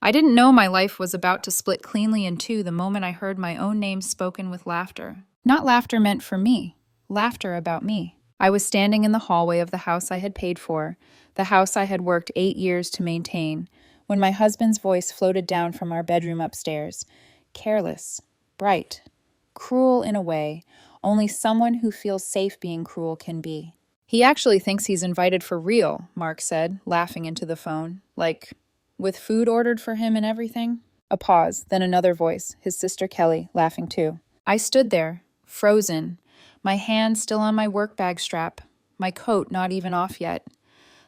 I didn't know my life was about to split cleanly in two the moment I heard my own name spoken with laughter. Not laughter meant for me, laughter about me. I was standing in the hallway of the house I had paid for, the house I had worked 8 years to maintain, when my husband's voice floated down from our bedroom upstairs. Careless, bright, cruel in a way only someone who feels safe being cruel can be. He actually thinks he's invited for real, Mark said, laughing into the phone. Like, with food ordered for him and everything? A pause, then another voice, his sister Qley, laughing too. I stood there, frozen, my hand still on my work bag strap, my coat not even off yet.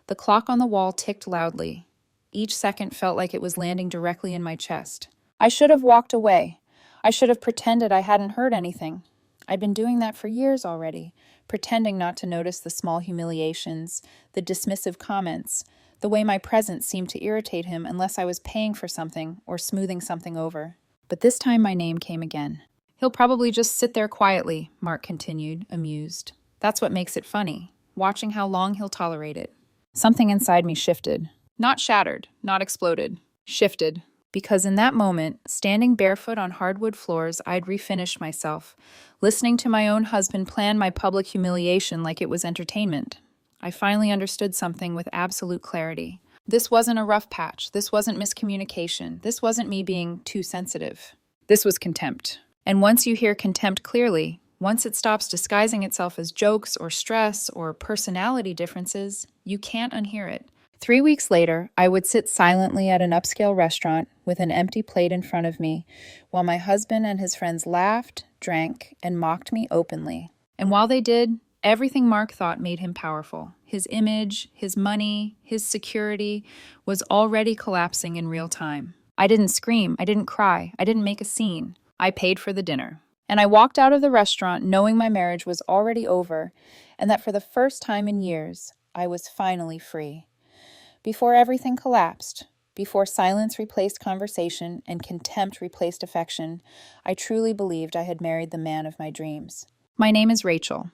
The clock on the wall ticked loudly. Each second felt like it was landing directly in my chest. I should have walked away. I should have pretended I hadn't heard anything. I'd been doing that for years already, pretending not to notice the small humiliations, the dismissive comments, the way my presence seemed to irritate him unless I was paying for something or smoothing something over. But this time my name came again. He'll probably just sit there quietly, Mark continued, amused. That's what makes it funny, watching how long he'll tolerate it. Something inside me shifted. Not shattered, not exploded. Shifted. Because in that moment, standing barefoot on hardwood floors, I'd refinished myself, listening to my own husband plan my public humiliation like it was entertainment. I finally understood something with absolute clarity. This wasn't a rough patch. This wasn't miscommunication. This wasn't me being too sensitive. This was contempt. And once you hear contempt clearly, once it stops disguising itself as jokes or stress or personality differences, you can't unhear it. 3 weeks later, I would sit silently at an upscale restaurant with an empty plate in front of me, while my husband and his friends laughed, drank, and mocked me openly. And while they did, everything Mark thought made him powerful. His image, his money, his security was already collapsing in real time. I didn't scream, I didn't cry, I didn't make a scene. I paid for the dinner. And I walked out of the restaurant knowing my marriage was already over, and that for the first time in years, I was finally free. Before everything collapsed, before silence replaced conversation and contempt replaced affection, I truly believed I had married the man of my dreams. My name is Rachel.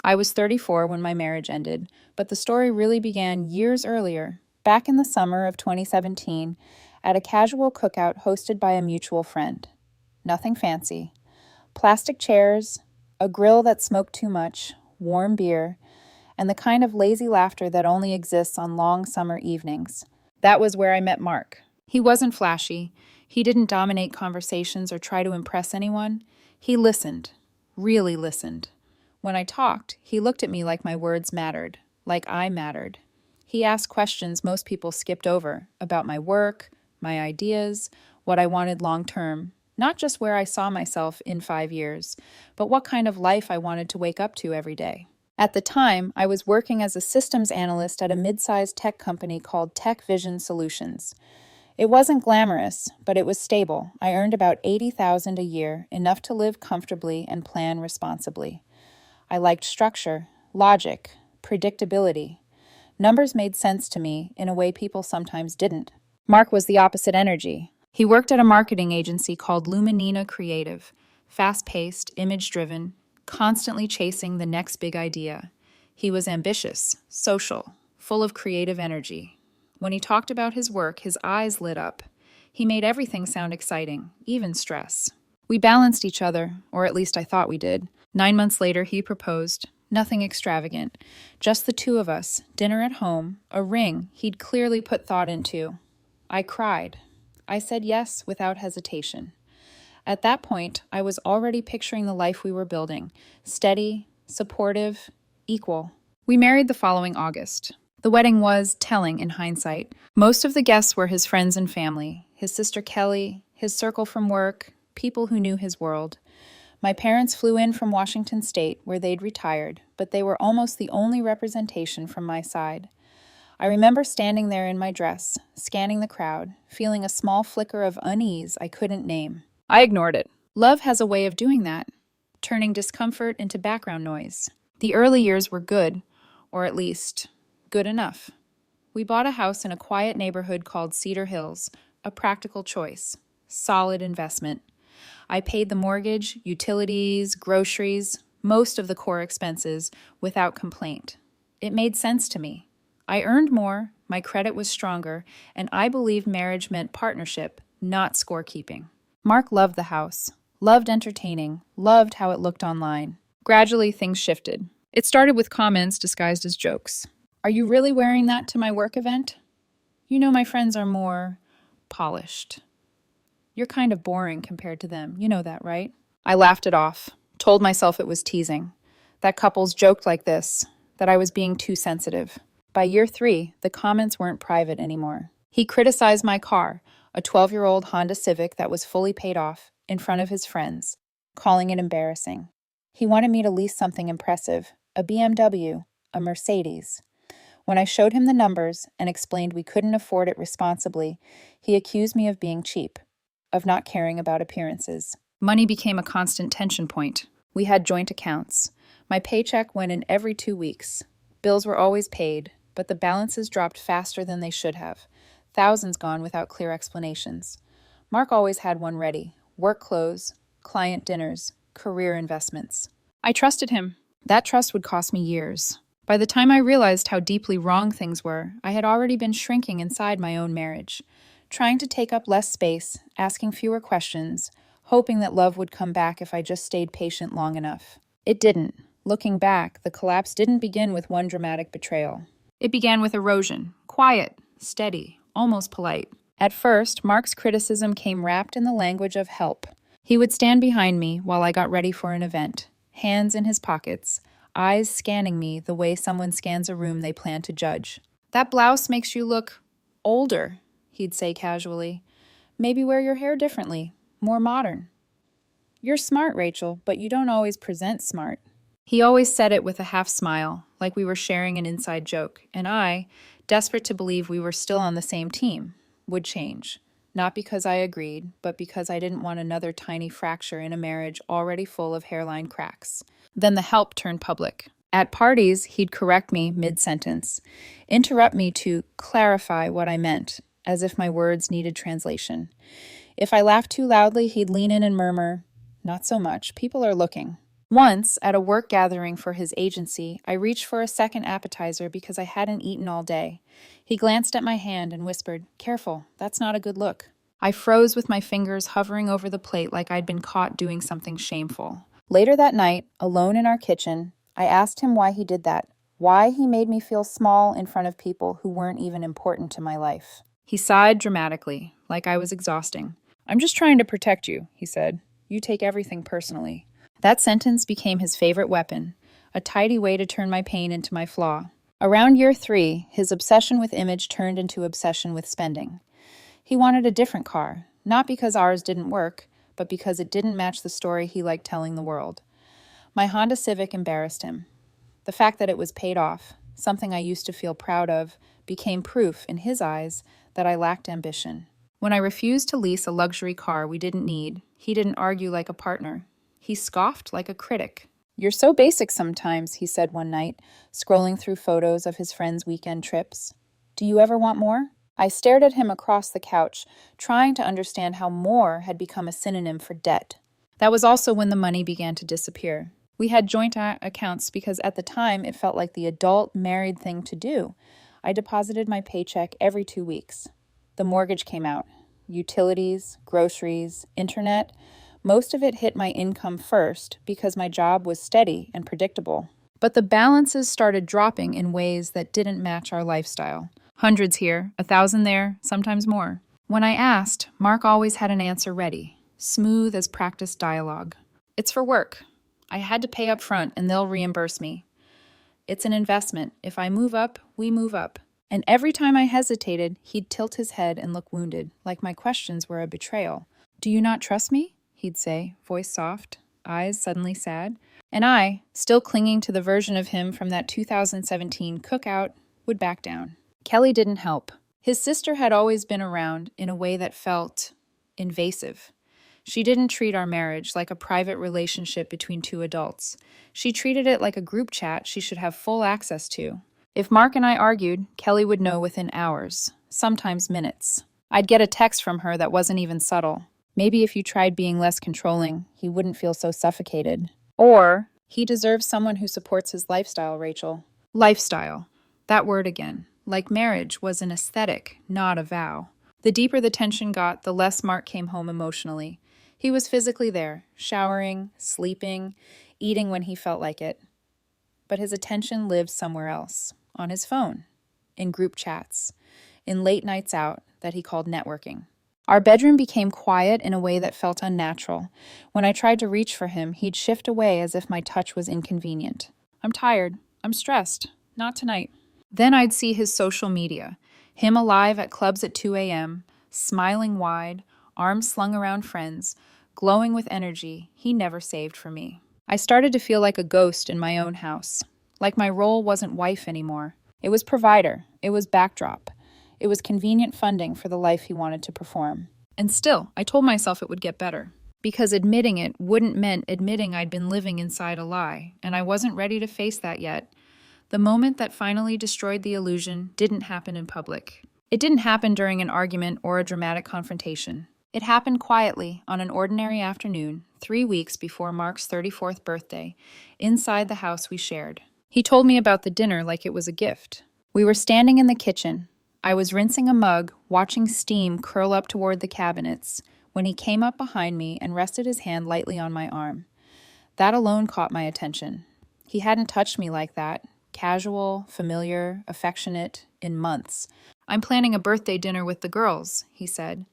I was 34 when my marriage ended, but the story really began years earlier, back in the summer of 2017, at a casual cookout hosted by a mutual friend. Nothing fancy. Plastic chairs, a grill that smoked too much, warm beer, and the kind of lazy laughter that only exists on long summer evenings. That was where I met Mark. He wasn't flashy. He didn't dominate conversations or try to impress anyone. He listened, really listened. When I talked, he looked at me like my words mattered, like I mattered. He asked questions most people skipped over, about my work, my ideas, what I wanted long term, not just where I saw myself in 5 years, but what kind of life I wanted to wake up to every day. At the time, I was working as a systems analyst at a mid-sized tech company called Tech Vision Solutions. It wasn't glamorous, but it was stable. I earned about $80,000 a year, enough to live comfortably and plan responsibly. I liked structure, logic, predictability. Numbers made sense to me in a way people sometimes didn't. Mark was the opposite energy. He worked at a marketing agency called Luminina Creative, fast-paced, image-driven, constantly chasing the next big idea. He was ambitious, social, full of creative energy. When he talked about his work, his eyes lit up. He made everything sound exciting, even stress. We balanced each other, or at least I thought we did. 9 months later, he proposed. Nothing extravagant. Just the two of us, dinner at home, a ring he'd clearly put thought into. I cried. I said yes without hesitation. At that point, I was already picturing the life we were building. Steady, supportive, equal. We married the following August. The wedding was telling in hindsight. Most of the guests were his friends and family, his sister Qley, his circle from work, people who knew his world. My parents flew in from Washington State, where they'd retired, but they were almost the only representation from my side. I remember standing there in my dress, scanning the crowd, feeling a small flicker of unease I couldn't name. I ignored it. Love has a way of doing that, turning discomfort into background noise. The early years were good, or at least, good enough. We bought a house in a quiet neighborhood called Cedar Hills, a practical choice, solid investment. I paid the mortgage, utilities, groceries, most of the core expenses, without complaint. It made sense to me. I earned more, My credit was stronger, and I believed marriage meant partnership, not scorekeeping. Mark loved the house, loved entertaining, loved how it looked online. Gradually, things shifted. It started with comments disguised as jokes. Are you really wearing that to my work event? You know my friends are more polished. You're kind of boring compared to them. You know that, right? I laughed it off, told myself it was teasing. That couples joked like this, that I was being too sensitive. By year 3, the comments weren't private anymore. He criticized my car, a 12-year-old Honda Civic that was fully paid off, in front of his friends, calling it embarrassing. He wanted me to lease something impressive, a BMW, a Mercedes. When I showed him the numbers and explained we couldn't afford it responsibly, he accused me of being cheap, of not caring about appearances. Money became a constant tension point. We had joint accounts. My paycheck went in every 2 weeks. Bills were always paid, but the balances dropped faster than they should have. Thousands gone without clear explanations. Mark always had one ready: work clothes, client dinners, career investments. I trusted him. That trust would cost me years. By the time I realized how deeply wrong things were, I had already been shrinking inside my own marriage, trying to take up less space, asking fewer questions, hoping that love would come back if I just stayed patient long enough. It didn't. Looking back, the collapse didn't begin with one dramatic betrayal. It began with erosion, quiet, steady, almost polite. At first, Mark's criticism came wrapped in the language of help. He would stand behind me while I got ready for an event, hands in his pockets, eyes scanning me the way someone scans a room they plan to judge. That blouse makes you look older, he'd say casually. Maybe wear your hair differently, more modern. You're smart, Rachel, but you don't always present smart. He always said it with a half smile, like we were sharing an inside joke, and I, desperate to believe we were still on the same team, would change. Not because I agreed, but because I didn't want another tiny fracture in a marriage already full of hairline cracks. Then the help turned public. At parties, he'd correct me mid-sentence, interrupt me to clarify what I meant, as if my words needed translation. If I laughed too loudly, he'd lean in and murmur, "Not so much, people are looking." Once, at a work gathering for his agency, I reached for a second appetizer because I hadn't eaten all day. He glanced at my hand and whispered, "Careful, that's not a good look." I froze with my fingers hovering over the plate like I'd been caught doing something shameful. Later that night, alone in our kitchen, I asked him why he did that, why he made me feel small in front of people who weren't even important to my life. He sighed dramatically, like I was exhausting. "I'm just trying to protect you," he said. "You take everything personally." That sentence became his favorite weapon, a tidy way to turn my pain into my flaw. Around year 3, his obsession with image turned into obsession with spending. He wanted a different car, not because ours didn't work, but because it didn't match the story he liked telling the world. My Honda Civic embarrassed him. The fact that it was paid off, something I used to feel proud of, became proof, in his eyes, that I lacked ambition. When I refused to lease a luxury car we didn't need, he didn't argue like a partner. He scoffed like a critic. "You're so basic sometimes," he said one night, scrolling through photos of his friends' weekend trips. "Do you ever want more?" I stared at him across the couch, trying to understand how more had become a synonym for debt. That was also when the money began to disappear. We had joint accounts because at the time it felt like the adult, married thing to do. I deposited my paycheck every 2 weeks. The mortgage came out. Utilities, groceries, internet. Most of it hit my income first because my job was steady and predictable. But the balances started dropping in ways that didn't match our lifestyle. Hundreds here, 1,000 there, sometimes more. When I asked, Mark always had an answer ready, smooth as practiced dialogue. "It's for work. I had to pay up front and they'll reimburse me. It's an investment. If I move up, we move up." And every time I hesitated, he'd tilt his head and look wounded, like my questions were a betrayal. "Do you not trust me?" he'd say, voice soft, eyes suddenly sad. And I, still clinging to the version of him from that 2017 cookout, would back down. Qley didn't help. His sister had always been around in a way that felt invasive. She didn't treat our marriage like a private relationship between two adults. She treated it like a group chat she should have full access to. If Mark and I argued, Qley would know within hours, sometimes minutes. I'd get a text from her that wasn't even subtle. "Maybe if you tried being less controlling, he wouldn't feel so suffocated." Or, "He deserves someone who supports his lifestyle, Rachel." Lifestyle. That word again. like marriage was an aesthetic, not a vow. The deeper the tension got, the less Mark came home emotionally. He was physically there, showering, sleeping, eating when he felt like it. But his attention lived somewhere else, on his phone, in group chats, in late nights out that he called networking. Our bedroom became quiet in a way that felt unnatural. When I tried to reach for him, he'd shift away as if my touch was inconvenient. I'm tired. I'm stressed. Not tonight. Then I'd see his social media. Him alive at clubs at 2 a.m., smiling wide, arms slung around friends, glowing with energy he never saved for me. I started to feel like a ghost in my own house. Like my role wasn't wife anymore. It was provider. It was backdrop. It was convenient funding for the life he wanted to perform. And still, I told myself it would get better. Because admitting it wouldn't mean admitting I'd been living inside a lie, and I wasn't ready to face that yet. The moment that finally destroyed the illusion didn't happen in public. It didn't happen during an argument or a dramatic confrontation. It happened quietly on an ordinary afternoon, 3 weeks before Mark's 34th birthday, inside the house we shared. He told me about the dinner like it was a gift. We were standing in the kitchen. I was rinsing a mug, watching steam curl up toward the cabinets, when he came up behind me and rested his hand lightly on my arm. That alone caught my attention. He hadn't touched me like that, casual, familiar, affectionate, in months. I'm planning a birthday dinner with the girls, he said.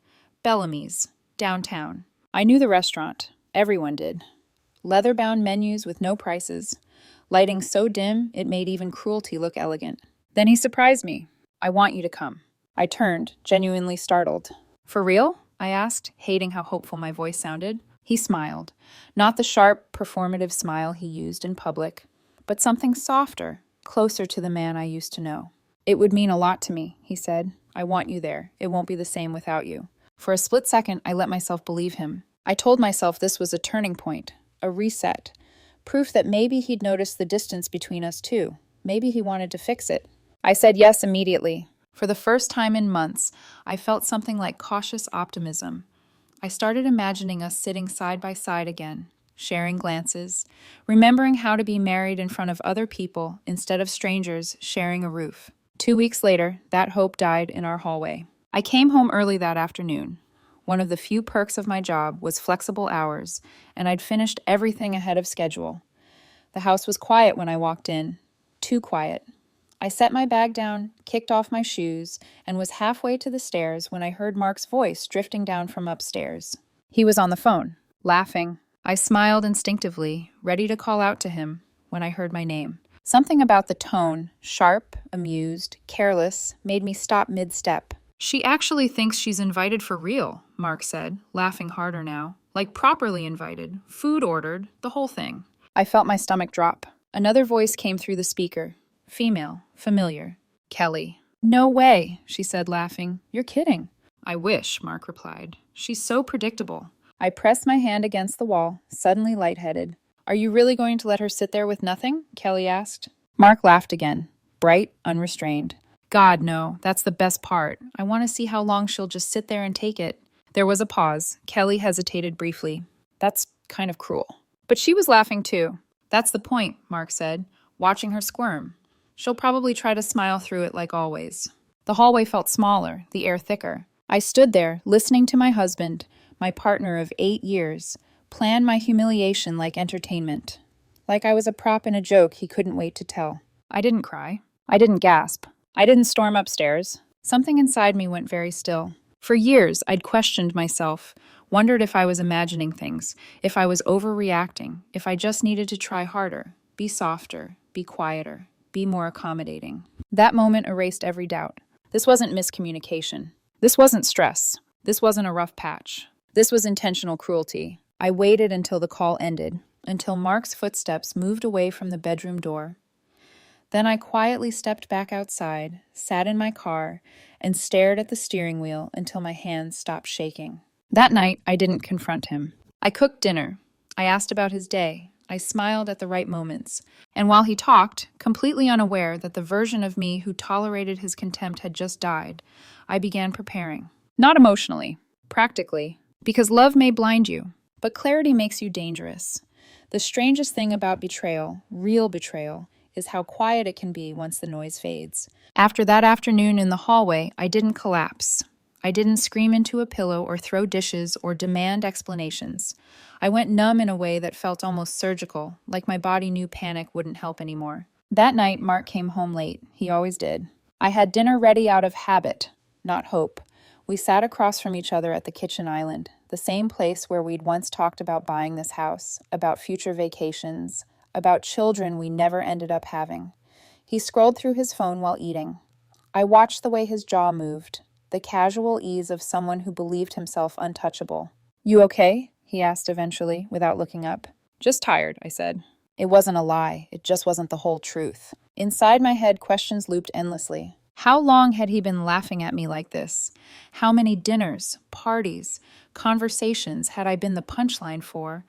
Bellamy's, downtown. I knew the restaurant. Everyone did. Leather-bound menus with no prices. Lighting so dim it made even cruelty look elegant. Then he surprised me. I want you to come. I turned, genuinely startled. For real? I asked, hating how hopeful my voice sounded. He smiled. Not the sharp, performative smile he used in public, but something softer, closer to the man I used to know. It would mean a lot to me, he said. I want you there. It won't be the same without you. For a split second, I let myself believe him. I told myself this was a turning point, a reset, proof that maybe he'd noticed the distance between us too. Maybe he wanted to fix it. I said yes immediately. For the first time in months, I felt something like cautious optimism. I started imagining us sitting side by side again, sharing glances, remembering how to be married in front of other people instead of strangers sharing a roof. 2 weeks later, that hope died in our hallway. I came home early that afternoon. One of the few perks of my job was flexible hours, and I'd finished everything ahead of schedule. The house was quiet when I walked in, too quiet. I set my bag down, kicked off my shoes, and was halfway to the stairs when I heard Mark's voice drifting down from upstairs. He was on the phone, laughing. I smiled instinctively, ready to call out to him, when I heard my name. Something about the tone, sharp, amused, careless, made me stop mid-step. She actually thinks she's invited for real, Mark said, laughing harder now. Like properly invited, food ordered, the whole thing. I felt my stomach drop. Another voice came through the speaker. Female, familiar. Qley. No way, she said, laughing. You're kidding. I wish, Mark replied. She's so predictable. I pressed my hand against the wall, suddenly lightheaded. Are you really going to let her sit there with nothing? Qley asked. Mark laughed again, bright, unrestrained. God, no, that's the best part. I want to see how long she'll just sit there and take it. There was a pause. Qley hesitated briefly. That's kind of cruel. But she was laughing too. That's the point, Mark said, watching her squirm. She'll probably try to smile through it like always. The hallway felt smaller, the air thicker. I stood there, listening to my husband, my partner of 8 years, plan my humiliation like entertainment. Like I was a prop in a joke he couldn't wait to tell. I didn't cry. I didn't gasp. I didn't storm upstairs. Something inside me went very still. For years, I'd questioned myself, wondered if I was imagining things, if I was overreacting, if I just needed to try harder, be softer, be quieter, be more accommodating. That moment erased every doubt. This wasn't miscommunication. This wasn't stress. This wasn't a rough patch. This was intentional cruelty. I waited until the call ended, until Mark's footsteps moved away from the bedroom door. Then I quietly stepped back outside, sat in my car, and stared at the steering wheel until my hands stopped shaking. That night, I didn't confront him. I cooked dinner. I asked about his day. I smiled at the right moments. And while he talked, completely unaware that the version of me who tolerated his contempt had just died, I began preparing. Not emotionally, practically, because love may blind you, but clarity makes you dangerous. The strangest thing about betrayal, real betrayal, is how quiet it can be once the noise fades. After that afternoon in the hallway, I didn't collapse. I didn't scream into a pillow or throw dishes or demand explanations. I went numb in a way that felt almost surgical, like my body knew panic wouldn't help anymore. That night, Mark came home late. He always did. I had dinner ready out of habit, not hope. We sat across from each other at the kitchen island, the same place where we'd once talked about buying this house, about future vacations, about children we never ended up having. He scrolled through his phone while eating. I watched the way his jaw moved, the casual ease of someone who believed himself untouchable. "You okay?" he asked eventually, without looking up. "Just tired," I said. It wasn't a lie, it just wasn't the whole truth. Inside my head, questions looped endlessly. How long had he been laughing at me like this? How many dinners, parties, conversations had I been the punchline for?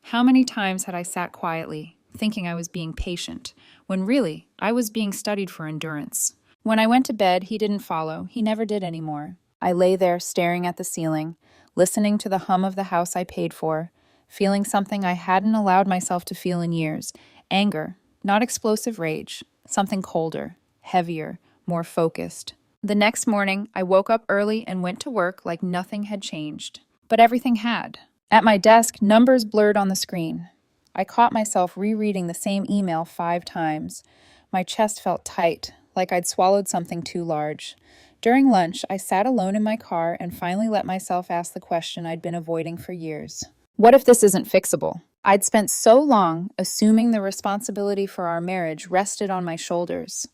How many times had I sat quietly, thinking I was being patient, when really, I was being studied for endurance? When I went to bed, he didn't follow. He never did anymore. I lay there staring at the ceiling, listening to the hum of the house I paid for, feeling something I hadn't allowed myself to feel in years. Anger, not explosive rage, something colder, heavier, more focused. The next morning, I woke up early and went to work like nothing had changed. But everything had. At my desk, numbers blurred on the screen. I caught myself rereading the same email 5 times. My chest felt tight, like I'd swallowed something too large. During lunch, I sat alone in my car and finally let myself ask the question I'd been avoiding for years. What if this isn't fixable? I'd spent so long assuming the responsibility for our marriage rested on my shoulders,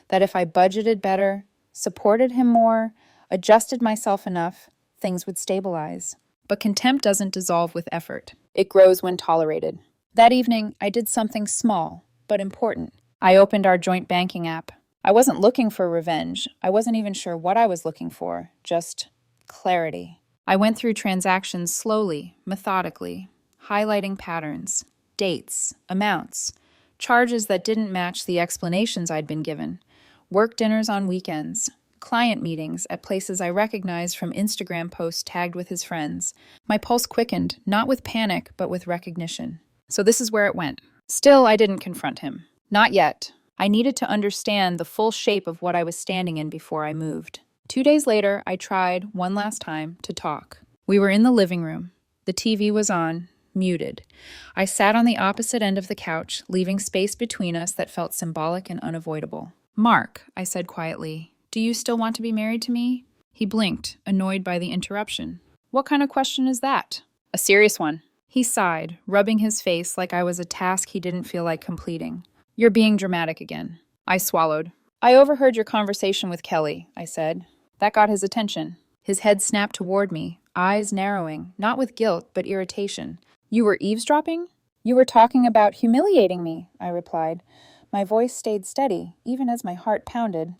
that if I budgeted better, supported him more, adjusted myself enough, things would stabilize. But contempt doesn't dissolve with effort. It grows when tolerated. That evening, I did something small, but important. I opened our joint banking app. I wasn't looking for revenge. I wasn't even sure what I was looking for, just clarity. I went through transactions slowly, methodically, highlighting patterns, dates, amounts, charges that didn't match the explanations I'd been given, work dinners on weekends, client meetings at places I recognized from Instagram posts tagged with his friends. My pulse quickened, not with panic, but with recognition. So this is where it went. Still, I didn't confront him. Not yet. I needed to understand the full shape of what I was standing in before I moved. 2 days later, I tried, one last time, to talk. We were in the living room. The TV was on, muted. I sat on the opposite end of the couch, leaving space between us that felt symbolic and unavoidable. "Mark," I said quietly, "do you still want to be married to me?" He blinked, annoyed by the interruption. "What kind of question is that?" "A serious one." He sighed, rubbing his face like I was a task he didn't feel like completing. "You're being dramatic again." I swallowed. "I overheard your conversation with Qley," I said. That got his attention. His head snapped toward me, eyes narrowing, not with guilt, but irritation. "You were eavesdropping?" "You were talking about humiliating me," I replied. My voice stayed steady, even as my heart pounded.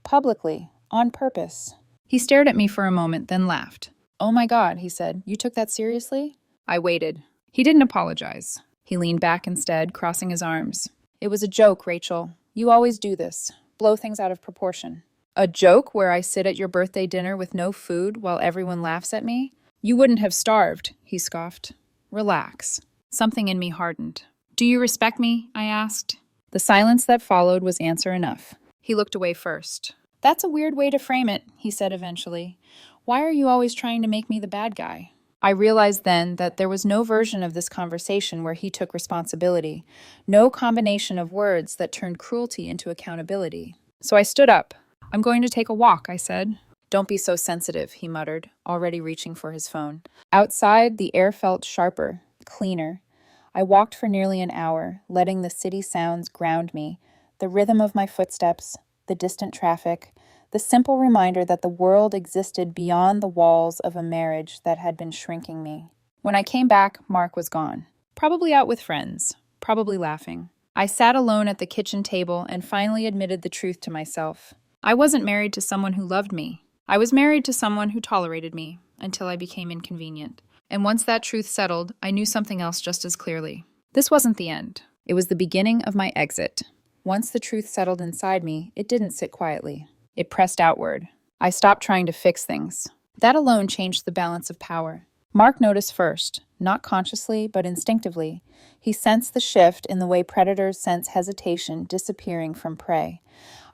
"Publicly, on purpose." He stared at me for a moment, then laughed. "Oh my God," he said, "you took that seriously?" I waited. He didn't apologize. He leaned back instead, crossing his arms. "It was a joke, Rachel. You always do this. Blow things out of proportion." "A joke where I sit at your birthday dinner with no food while everyone laughs at me? You wouldn't have starved," he scoffed. "Relax." Something in me hardened. "Do you respect me?" I asked. The silence that followed was answer enough. He looked away first. "That's a weird way to frame it," he said eventually. "Why are you always trying to make me the bad guy?" I realized then that there was no version of this conversation where he took responsibility, no combination of words that turned cruelty into accountability. So I stood up. "I'm going to take a walk," I said. "Don't be so sensitive," he muttered, already reaching for his phone. Outside, the air felt sharper, cleaner. I walked for nearly an hour, letting the city sounds ground me, the rhythm of my footsteps, the distant traffic, the simple reminder that the world existed beyond the walls of a marriage that had been shrinking me. When I came back, Mark was gone. Probably out with friends, probably laughing. I sat alone at the kitchen table and finally admitted the truth to myself. I wasn't married to someone who loved me. I was married to someone who tolerated me until I became inconvenient. And once that truth settled, I knew something else just as clearly. This wasn't the end. It was the beginning of my exit. Once the truth settled inside me, it didn't sit quietly. It pressed outward. I stopped trying to fix things. That alone changed the balance of power. Mark noticed first, not consciously but instinctively. He sensed the shift in the way predators sense hesitation disappearing from prey.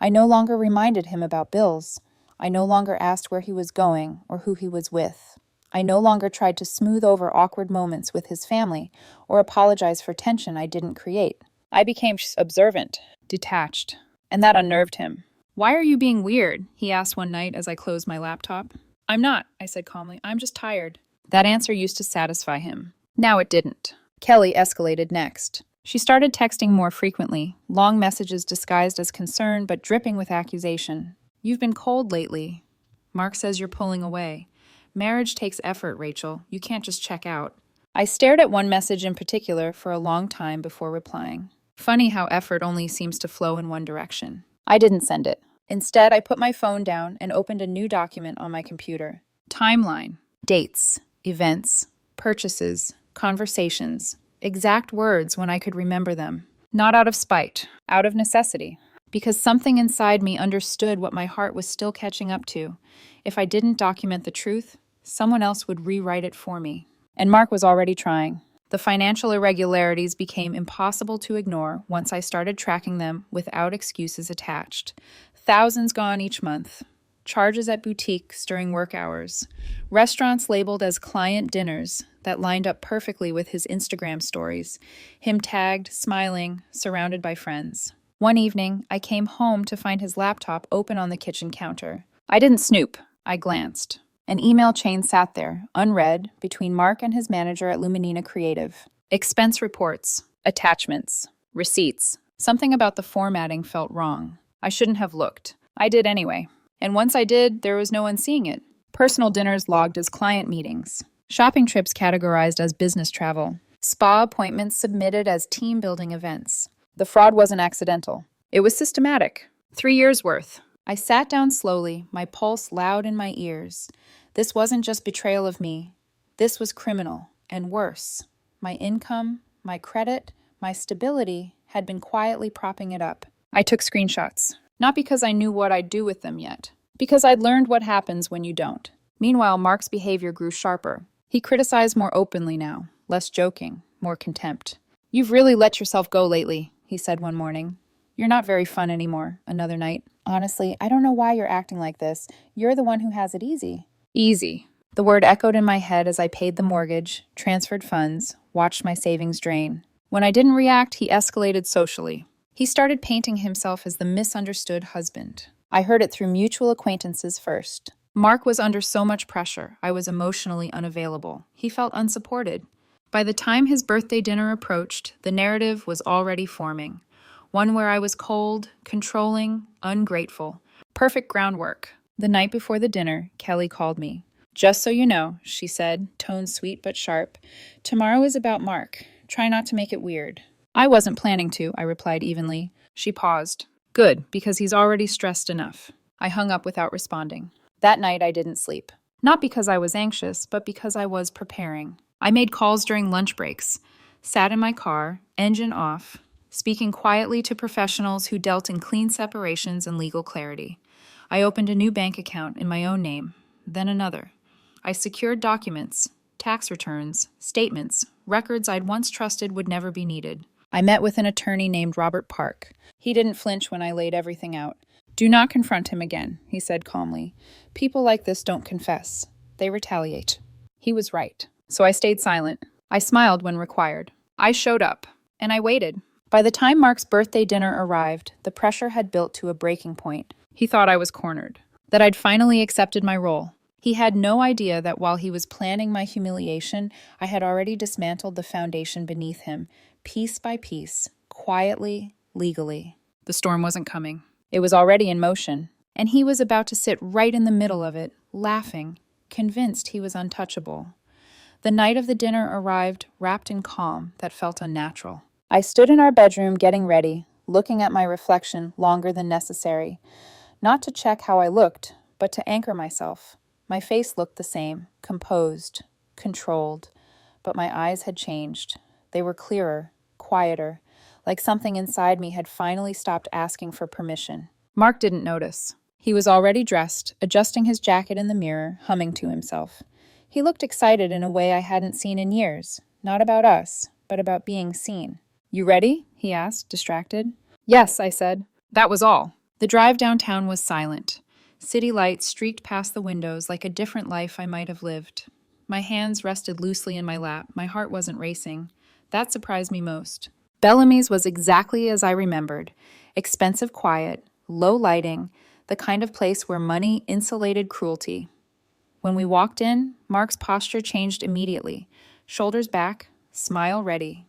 I no longer reminded him about bills. I no longer asked where he was going or who he was with. I no longer tried to smooth over awkward moments with his family or apologize for tension I didn't create. I became observant, detached, and that unnerved him. "Why are you being weird?" he asked one night as I closed my laptop. "I'm not," I said calmly. "I'm just tired." That answer used to satisfy him. Now it didn't. Qley escalated next. She started texting more frequently, long messages disguised as concern but dripping with accusation. "You've been cold lately. Mark says you're pulling away. Marriage takes effort, Rachel. You can't just check out." I stared at one message in particular for a long time before replying. Funny how effort only seems to flow in one direction. I didn't send it. Instead, I put my phone down and opened a new document on my computer. Timeline. Dates. Events. Purchases. Conversations. Exact words when I could remember them. Not out of spite. Out of necessity. Because something inside me understood what my heart was still catching up to. If I didn't document the truth, someone else would rewrite it for me. And Mark was already trying. The financial irregularities became impossible to ignore once I started tracking them without excuses attached. Thousands gone each month. Charges at boutiques during work hours. Restaurants labeled as client dinners that lined up perfectly with his Instagram stories. Him tagged, smiling, surrounded by friends. One evening, I came home to find his laptop open on the kitchen counter. I didn't snoop. I glanced. An email chain sat there, unread, between Mark and his manager at Luminina Creative. Expense reports, attachments, receipts. Something about the formatting felt wrong. I shouldn't have looked. I did anyway. And once I did, there was no one seeing it. Personal dinners logged as client meetings. Shopping trips categorized as business travel. Spa appointments submitted as team-building events. The fraud wasn't accidental. It was systematic. 3 years' worth. I sat down slowly, my pulse loud in my ears. This wasn't just betrayal of me. This was criminal, and worse. My income, my credit, my stability had been quietly propping it up. I took screenshots. Not because I knew what I'd do with them yet. Because I'd learned what happens when you don't. Meanwhile, Mark's behavior grew sharper. He criticized more openly now, less joking, more contempt. "You've really let yourself go lately," he said one morning. "You're not very fun anymore," another night. "Honestly, I don't know why you're acting like this. You're the one who has it easy." Easy. The word echoed in my head as I paid the mortgage, transferred funds, watched my savings drain. When I didn't react, he escalated socially. He started painting himself as the misunderstood husband. I heard it through mutual acquaintances first. Mark was under so much pressure, I was emotionally unavailable. He felt unsupported. By the time his birthday dinner approached, the narrative was already forming. One where I was cold, controlling, ungrateful. Perfect groundwork. The night before the dinner, Qley called me. "Just so you know," she said, tone sweet but sharp, "tomorrow is about Mark. Try not to make it weird." "I wasn't planning to," I replied evenly. She paused. "Good, because he's already stressed enough." I hung up without responding. That night I didn't sleep. Not because I was anxious, but because I was preparing. I made calls during lunch breaks, sat in my car, engine off, speaking quietly to professionals who dealt in clean separations and legal clarity. I opened a new bank account in my own name, then another. I secured documents, tax returns, statements, records I'd once trusted would never be needed. I met with an attorney named Robert Park. He didn't flinch when I laid everything out. "Do not confront him again," he said calmly. "People like this don't confess. They retaliate." He was right. So I stayed silent. I smiled when required. I showed up, and I waited. By the time Mark's birthday dinner arrived, the pressure had built to a breaking point. He thought I was cornered, that I'd finally accepted my role. He had no idea that while he was planning my humiliation, I had already dismantled the foundation beneath him, piece by piece, quietly, legally. The storm wasn't coming. It was already in motion, and he was about to sit right in the middle of it, laughing, convinced he was untouchable. The night of the dinner arrived wrapped in calm that felt unnatural. I stood in our bedroom getting ready, looking at my reflection longer than necessary. Not to check how I looked, but to anchor myself. My face looked the same, composed, controlled, but my eyes had changed. They were clearer, quieter, like something inside me had finally stopped asking for permission. Mark didn't notice. He was already dressed, adjusting his jacket in the mirror, humming to himself. He looked excited in a way I hadn't seen in years. Not about us, but about being seen. "You ready?" he asked, distracted. "Yes," I said. That was all. The drive downtown was silent. City lights streaked past the windows like a different life I might have lived. My hands rested loosely in my lap. My heart wasn't racing. That surprised me most. Bellamy's was exactly as I remembered. Expensive quiet, low lighting, the kind of place where money insulated cruelty. When we walked in, Mark's posture changed immediately. Shoulders back, smile ready.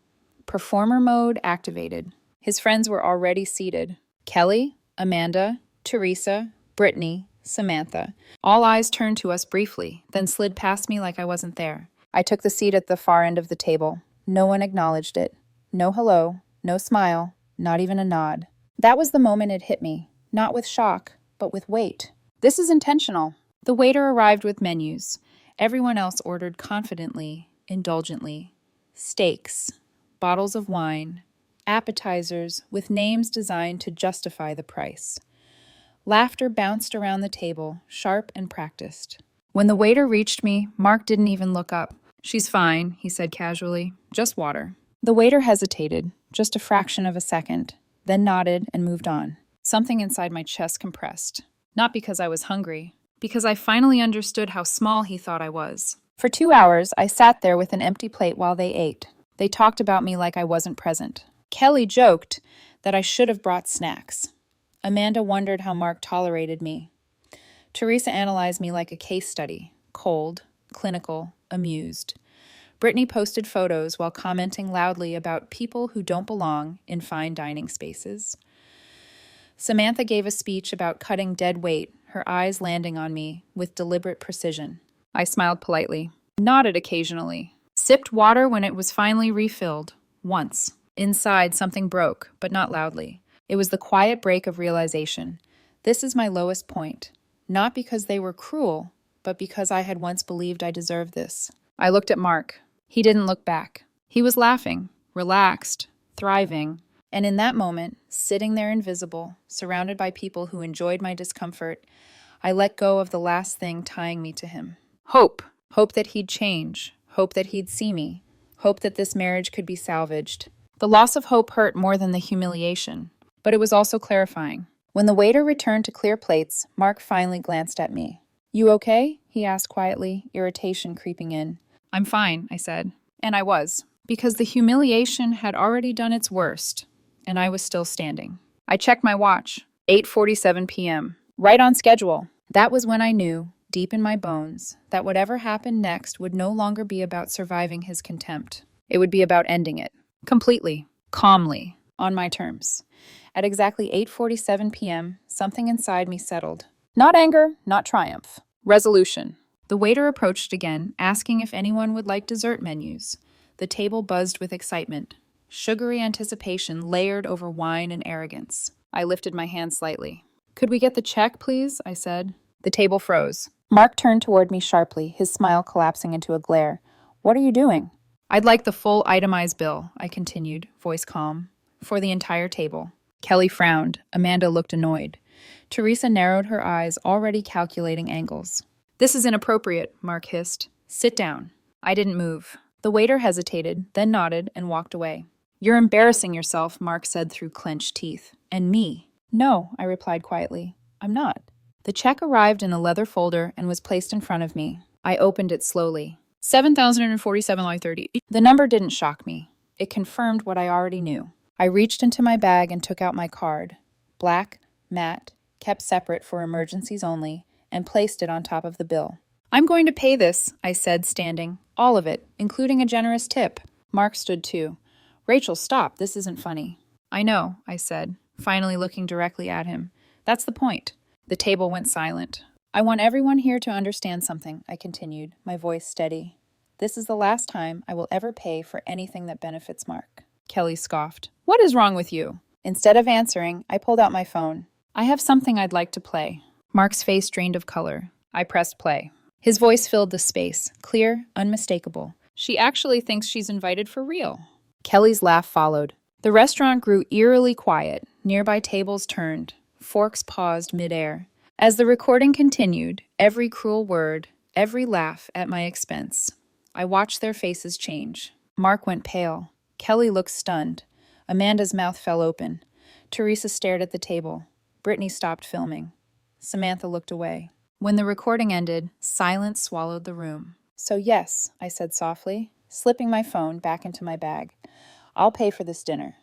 Performer mode activated. His friends were already seated. Qley, Amanda, Teresa, Brittany, Samantha. All eyes turned to us briefly, then slid past me like I wasn't there. I took the seat at the far end of the table. No one acknowledged it. No hello, no smile, not even a nod. That was the moment it hit me, not with shock, but with weight. This is intentional. The waiter arrived with menus. Everyone else ordered confidently, indulgently. Steaks, bottles of wine, appetizers with names designed to justify the price. Laughter bounced around the table, sharp and practiced. When the waiter reached me, Mark didn't even look up. "She's fine," he said casually. "Just water." The waiter hesitated, just a fraction of a second, then nodded and moved on. Something inside my chest compressed. Not because I was hungry, because I finally understood how small he thought I was. For 2 hours, I sat there with an empty plate while they ate. They talked about me like I wasn't present. Qley joked that I should have brought snacks. Amanda wondered how Mark tolerated me. Teresa analyzed me like a case study, cold, clinical, amused. Brittany posted photos while commenting loudly about people who don't belong in fine dining spaces. Samantha gave a speech about cutting dead weight, her eyes landing on me with deliberate precision. I smiled politely, nodded occasionally, sipped water when it was finally refilled, once. Inside, something broke, but not loudly. It was the quiet break of realization. This is my lowest point. Not because they were cruel, but because I had once believed I deserved this. I looked at Mark. He didn't look back. He was laughing, relaxed, thriving, and in that moment, sitting there invisible, surrounded by people who enjoyed my discomfort, I let go of the last thing tying me to him. Hope. Hope that he'd change. Hope that he'd see me. Hope that this marriage could be salvaged. The loss of hope hurt more than the humiliation, but it was also clarifying. When the waiter returned to clear plates, Mark finally glanced at me. "You okay?" he asked quietly, irritation creeping in. "I'm fine," I said. And I was, because the humiliation had already done its worst, and I was still standing. I checked my watch. 8:47 p.m. Right on schedule. That was when I knew, deep in my bones, that whatever happened next would no longer be about surviving his contempt. It would be about ending it. Completely. Calmly. On my terms. At exactly 8:47 p.m., something inside me settled. Not anger, not triumph. Resolution. The waiter approached again, asking if anyone would like dessert menus. The table buzzed with excitement. Sugary anticipation layered over wine and arrogance. I lifted my hand slightly. "Could we get the check, please?" I said. The table froze. Mark turned toward me sharply, his smile collapsing into a glare. "What are you doing?" "I'd like the full itemized bill," I continued, voice calm. "For the entire table." Qley frowned. Amanda looked annoyed. Teresa narrowed her eyes, already calculating angles. "This is inappropriate," Mark hissed. "Sit down." I didn't move. The waiter hesitated, then nodded and walked away. "You're embarrassing yourself," Mark said through clenched teeth. "And me." "No," I replied quietly. "I'm not." The check arrived in a leather folder and was placed in front of me. I opened it slowly. $7,047.30. The number didn't shock me. It confirmed what I already knew. I reached into my bag and took out my card. Black, matte, kept separate for emergencies only, and placed it on top of the bill. "I'm going to pay this," I said, standing. "All of it, including a generous tip." Mark stood too. "Rachel, stop. This isn't funny." "I know," I said, finally looking directly at him. "That's the point." The table went silent. "I want everyone here to understand something," I continued, my voice steady. "This is the last time I will ever pay for anything that benefits Mark." Qley scoffed. "What is wrong with you?" Instead of answering, I pulled out my phone. "I have something I'd like to play." Mark's face drained of color. I pressed play. His voice filled the space, clear, unmistakable. "She actually thinks she's invited for real." Qley's laugh followed. The restaurant grew eerily quiet. Nearby tables turned. Forks paused midair. As the recording continued, every cruel word, every laugh at my expense. I watched their faces change. Mark went pale. Qley looked stunned. Amanda's mouth fell open. Teresa stared at the table. Brittany stopped filming. Samantha looked away. When the recording ended, silence swallowed the room. "So yes," I said softly, slipping my phone back into my bag. "I'll pay for this dinner.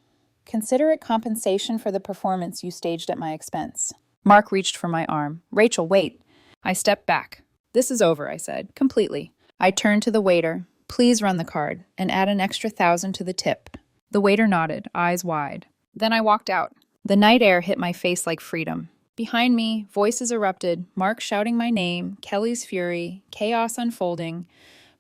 Consider it compensation for the performance you staged at my expense." Mark reached for my arm. "Rachel, wait." I stepped back. "This is over," I said, completely. I turned to the waiter. "Please run the card and add an extra 1,000 to the tip." The waiter nodded, eyes wide. Then I walked out. The night air hit my face like freedom. Behind me, voices erupted, Mark shouting my name, Qley's fury, chaos unfolding,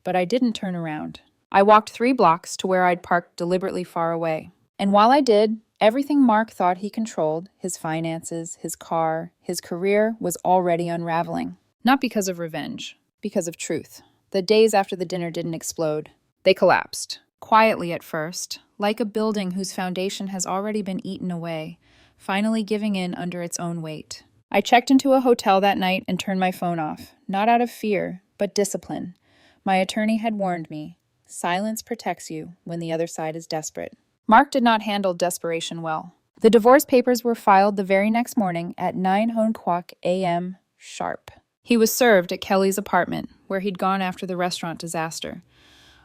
but I didn't turn around. I walked 3 blocks to where I'd parked deliberately far away. And while I did, everything Mark thought he controlled, his finances, his car, his career, was already unraveling. Not because of revenge, because of truth. The days after the dinner didn't explode. They collapsed. Quietly at first, like a building whose foundation has already been eaten away, finally giving in under its own weight. I checked into a hotel that night and turned my phone off, not out of fear, but discipline. My attorney had warned me, silence protects you when the other side is desperate. Mark did not handle desperation well. The divorce papers were filed the very next morning at 9:00 a.m. sharp. He was served at Qley's apartment, where he'd gone after the restaurant disaster.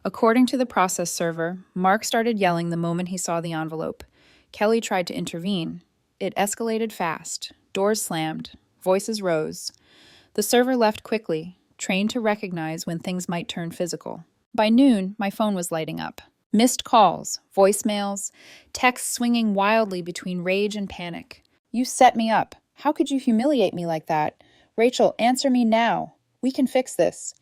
According to the process server, Mark started yelling the moment he saw the envelope. Qley tried to intervene. It escalated fast. Doors slammed. Voices rose. The server left quickly, trained to recognize when things might turn physical. By noon, my phone was lighting up. Missed calls, voicemails, texts swinging wildly between rage and panic. "You set me up. How could you humiliate me like that? Rachel, answer me now. We can fix this.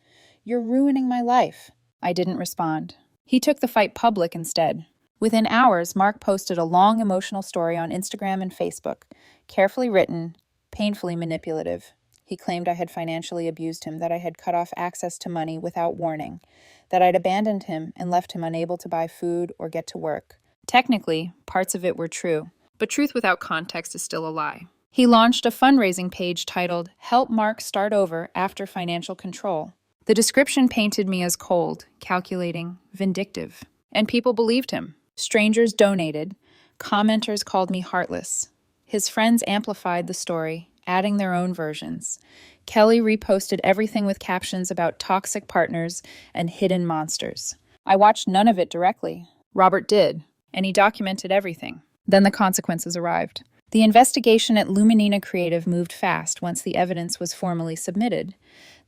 You're ruining my life." I didn't respond. He took the fight public instead. Within hours, Mark posted a long emotional story on Instagram and Facebook, carefully written, painfully manipulative. He claimed I had financially abused him, that I had cut off access to money without warning, that I'd abandoned him and left him unable to buy food or get to work. Technically, parts of it were true, but truth without context is still a lie. He launched a fundraising page titled, "Help Mark Start Over After Financial Control." The description painted me as cold, calculating, vindictive. And people believed him. Strangers donated. Commenters called me heartless. His friends amplified the story, adding their own versions. Qley reposted everything with captions about toxic partners and hidden monsters. I watched none of it directly. Robert did, and he documented everything. Then the consequences arrived. The investigation at Luminina Creative moved fast once the evidence was formally submitted.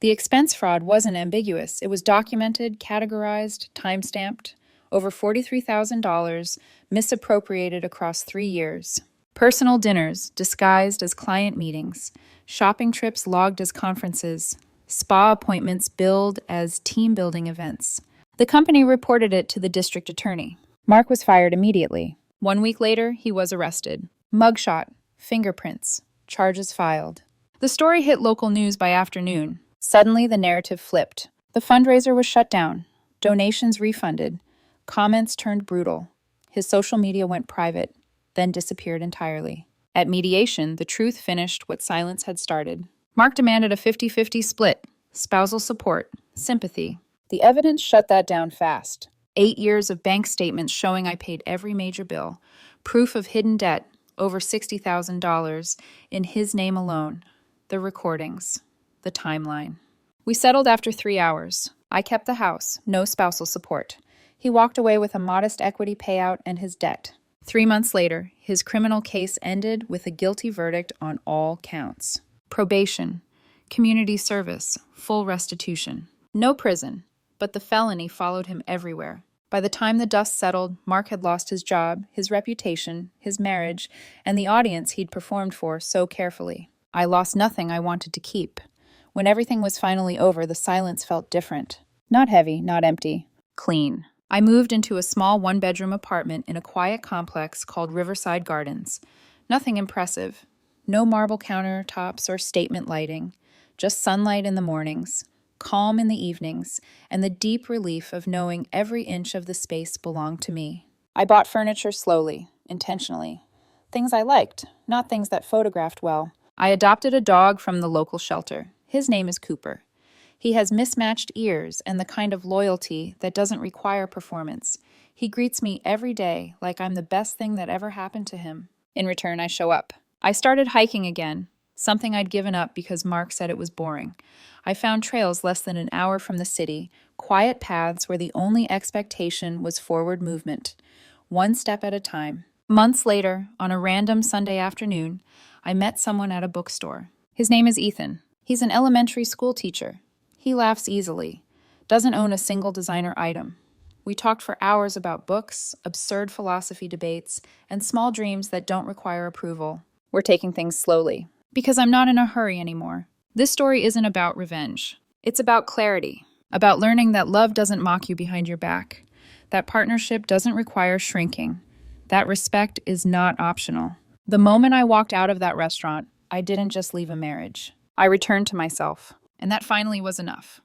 The expense fraud wasn't ambiguous. It was documented, categorized, time-stamped. Over $43,000, misappropriated across 3 years. Personal dinners, disguised as client meetings. Shopping trips logged as conferences. Spa appointments billed as team-building events. The company reported it to the district attorney. Mark was fired immediately. 1 week later, he was arrested. Mugshot, fingerprints, charges filed. The story hit local news by afternoon. Suddenly, the narrative flipped. The fundraiser was shut down. Donations refunded. Comments turned brutal. His social media went private, then disappeared entirely. At mediation, the truth finished what silence had started. Mark demanded a 50-50 split, spousal support, sympathy. The evidence shut that down fast. 8 years of bank statements showing I paid every major bill, proof of hidden debt, over $60,000, in his name alone, the recordings, the timeline. We settled after 3 hours. I kept the house, no spousal support. He walked away with a modest equity payout and his debt. 3 months later, his criminal case ended with a guilty verdict on all counts. Probation, community service, full restitution. No prison, but the felony followed him everywhere. By the time the dust settled, Mark had lost his job, his reputation, his marriage, and the audience he'd performed for so carefully. I lost nothing I wanted to keep. When everything was finally over, the silence felt different. Not heavy, not empty. Clean. I moved into a small 1-bedroom apartment in a quiet complex called Riverside Gardens. Nothing impressive. No marble countertops or statement lighting. Just sunlight in the mornings, calm in the evenings, and the deep relief of knowing every inch of the space belonged to me. I bought furniture slowly, intentionally. Things I liked, not things that photographed well. I adopted a dog from the local shelter. His name is Cooper. He has mismatched ears and the kind of loyalty that doesn't require performance. He greets me every day like I'm the best thing that ever happened to him. In return, I show up. I started hiking again, something I'd given up because Mark said it was boring. I found trails less than an hour from the city, quiet paths where the only expectation was forward movement, one step at a time. Months later, on a random Sunday afternoon, I met someone at a bookstore. His name is Ethan. He's an elementary school teacher. He laughs easily, doesn't own a single designer item. We talked for hours about books, absurd philosophy debates, and small dreams that don't require approval. We're taking things slowly, because I'm not in a hurry anymore. This story isn't about revenge. It's about clarity, about learning that love doesn't mock you behind your back, that partnership doesn't require shrinking, that respect is not optional. The moment I walked out of that restaurant, I didn't just leave a marriage. I returned to myself, and that finally was enough.